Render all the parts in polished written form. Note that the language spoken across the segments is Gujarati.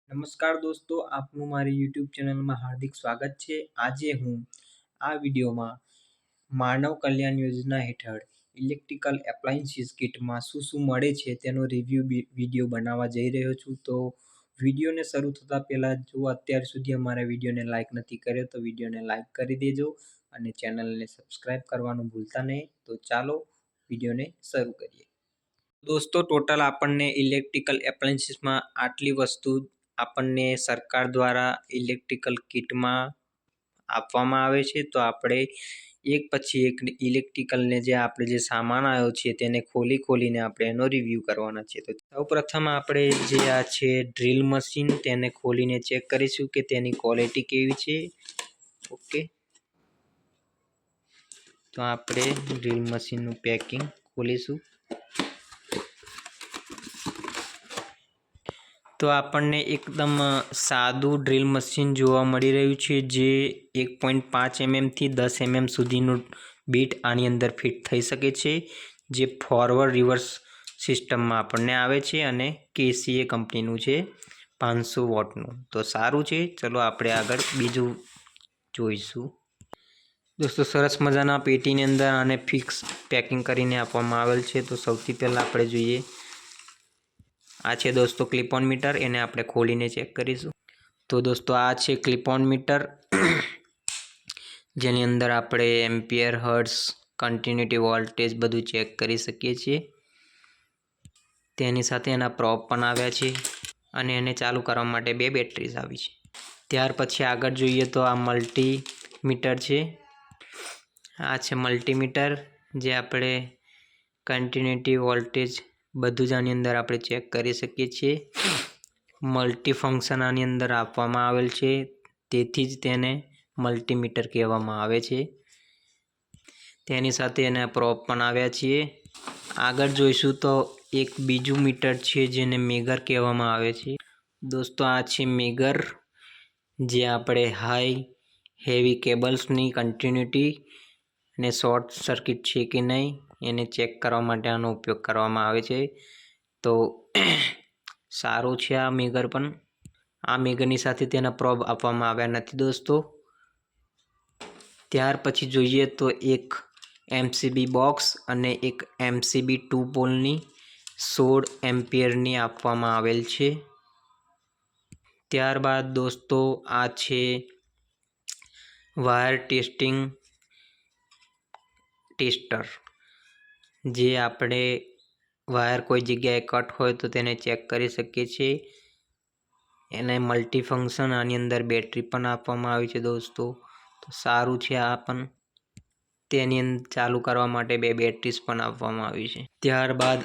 નમસ્કાર દોસ્તો, આપનું મારી યુટ્યુબ ચેનલમાં હાર્દિક સ્વાગત છે। આજે હું આ વિડીયોમાં માનવ કલ્યાણ યોજના હેઠળ ઇલેક્ટ્રિકલ એપ્લાયન્સીસ કિટમાં શું મળે છે તેનો રિવ્યૂ વિડીયો બનાવવા જઈ રહ્યો છું। તો વિડીયોને શરૂ થતાં પહેલાં જો અત્યાર સુધી અમારા વિડીયોને લાઇક નથી કર્યો તો વિડીયોને લાઇક કરી દેજો અને ચેનલને સબસ્ક્રાઈબ કરવાનું ભૂલતા નહીં। તો ચાલો વિડીયોને શરૂ કરીએ। દોસ્તો ટોટલ આપણને ઇલેક્ટ્રિકલ એપ્લાયન્સીસમાં આટલી વસ્તુ આપણને સરકાર દ્વારા ઇલેક્ટ્રિકલ કિટમાં આપવામાં આવે છે। તો આપણે એક પછી એક ઇલેક્ટ્રિકલને જે સામાન આવ્યો છે તેને ખોલીને આપણે એનો રિવ્યૂ કરવાના છે। તો સૌપ્રથમ આપણે જે આ છે ડ્રીલ મશીન, તેને ખોલીને ચેક કરીશું કે તેની ક્વોલિટી કેવી છે। ઓકે, તો આપણે ડ્રીલ મશીનનું પેકિંગ ખોલીશું। તો આપણને એકદમ સાદું ડ્રીલ મશીન જોવા મળી રહ્યું છે, જે 1.5 mm થી 10 mm સુધીનું બીટ આની અંદર ફિટ થઈ શકે છે, જે ફોરવર્ડ રિવર્સ સિસ્ટમમાં આપણને આવે છે અને KCA કંપનીનું છે, 500 વોટનું। તો સારું છે, ચલો આપણે આગળ બીજું જોઈશું। દોસ્તો સરસ મજાના પેટીની અંદર આને ફિક્સ પેકિંગ કરીને આપવામાં આવેલ છે। તો સૌથી પહેલાં આપણે જોઈએ આ છે દોસ્તો ક્લિપ ઓન મીટર, એને આપણે ખોલીને ચેક કરીશું। તો દોસ્તો આ છે ક્લિપ ઓન મીટર, જેની અંદર આપણે એમ્પિયર, હર્ટ્ઝ, કન્ટિન્યુટી વોલ્ટેજ બધું ચેક કરી શકીએ છીએ। તેની સાથે એના પ્રોપ પણ આવ્યા છે અને એને ચાલુ કરવા માટે 2 બેટરીઝ આવી છે। ત્યાર પછી આગળ જોઈએ તો આ મલ્ટીમીટર છે। આ છે મલ્ટીમીટર, જે આપણે કન્ટિન્યુટી વોલ્ટેજ બધું જ આની અંદર આપણે ચેક કરી શકીએ છીએ। મલ્ટી ફંક્શન આની અંદર આપવામાં આવેલ છે, તેથી જ તેને મલ્ટીમીટર કહેવામાં આવે છે। તેની સાથે એના પ્રોપ પણ આવ્યા છે। આગળ જોઈશું તો એક બીજું મીટર છે, જેને મેગર કહેવામાં આવે છે। દોસ્તો આ છે મેગર, જે આપણે હાઈ હેવી કેબલ્સની કન્ટિન્યુટી અને શોર્ટ સર્કિટ છે કે નહીં એને ચેક કરવા માટે આનો ઉપયોગ કરવામાં આવે છે। તો સારું છે આ મેગર પણ। આ મેગરની સાથે તેના પ્રોબ આપવામાં આવ્યા નથી દોસ્તો। ત્યાર પછી જોઈએ તો એક MCB બોક્સ અને એક MCB 2 પોલની 16 એમ્પિયરની આપવામાં આવેલ છે। ત્યારબાદ દોસ્તો આ છે વાયર ટેસ્ટર, જે આપણે વાયર કોઈ જગ્યાએ કટ હોય તો તેને ચેક કરી શકીએ છીએ। એને મલ્ટી ફંક્શન આની અંદર બેટરી પણ આપવામાં આવી છે દોસ્તો। તો સારું છે આ પણ। તેની ચાલુ કરવા માટે 2 બેટરીઝ પણ આપવામાં આવી છે। ત્યારબાદ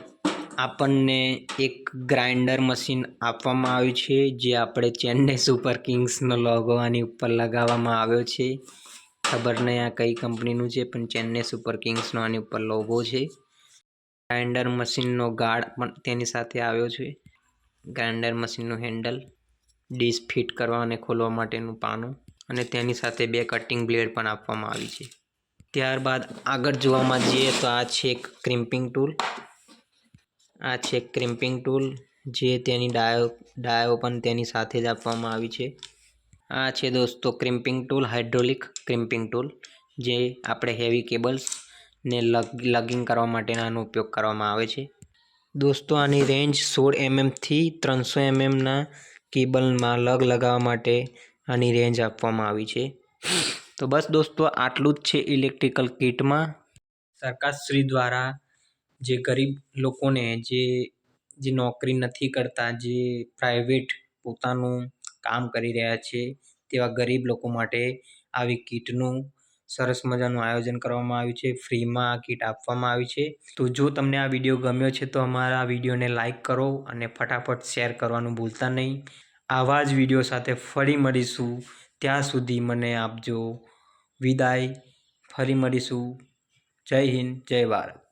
આપણને એક ગ્રાઇન્ડર મશીન આપવામાં આવ્યું છે, જે આપણે ચેન્નઈ સુપર કિંગ્સનો લોગો આની ઉપર લગાવવામાં આવ્યો છે। ખબર નહીં આ કઈ કંપનીનું છે, પણ ચેન્નઈ સુપર કિંગ્સનો આની ઉપર લોગો છે। ગ્રાઇન્ડર મશીનનો ગાર્ડ પણ તેની સાથે આવ્યો છે। ગ્રાઇન્ડર મશીનનું હેન્ડલ, ડીશ ફિટ કરવા અને ખોલવા માટેનું પાનું અને તેની સાથે 2 કટિંગ બ્લેડ પણ આપવામાં આવી છે। ત્યારબાદ આગળ જોવામાં જઈએ તો આ છે એક ક્રિમ્પિંગ ટૂલ। આ છે ક્રિમ્પિંગ ટૂલ, જે તેની ડાયો પણ તેની સાથે જ આપવામાં આવી છે। આ છે દોસ્તો crimping tool, hydraulic crimping tool, જે આપણે હેવી કેબલ્સને લગિંગ કરવા માટેનો ઉપયોગ કરવામાં આવે છે। દોસ્તો આની રેન્જ 16 mm થી 300 mmના કેબલમાં લગાવવા માટે આની રેન્જ આપવામાં આવી છે। તો બસ દોસ્તો આટલું જ છે ઇલેક્ટ્રિકલ કિટમાં। સરકારશ્રી દ્વારા જે ગરીબ લોકોને જે નોકરી નથી કરતા, જે પ્રાઇવેટ પોતાનું કામ કરી રહ્યા છે, તેવા ગરીબ લોકો માટે આવી કિટનું સરસ મજાનું આયોજન કરવામાં આવ્યું છે। ફ્રીમાં આ કિટ આપવામાં આવી છે। તો જો તમને આ વિડીયો ગમ્યો છે તો અમારા આ વિડીયોને લાઇક કરો અને ફટાફટ શેર કરવાનું ભૂલતા નહીં। આવા જ વિડીયો સાથે ફરી મળીશું, ત્યાં સુધી મને આપજો વિદાય। ફરી મળીશું। જય હિન્દ, જય ભારત।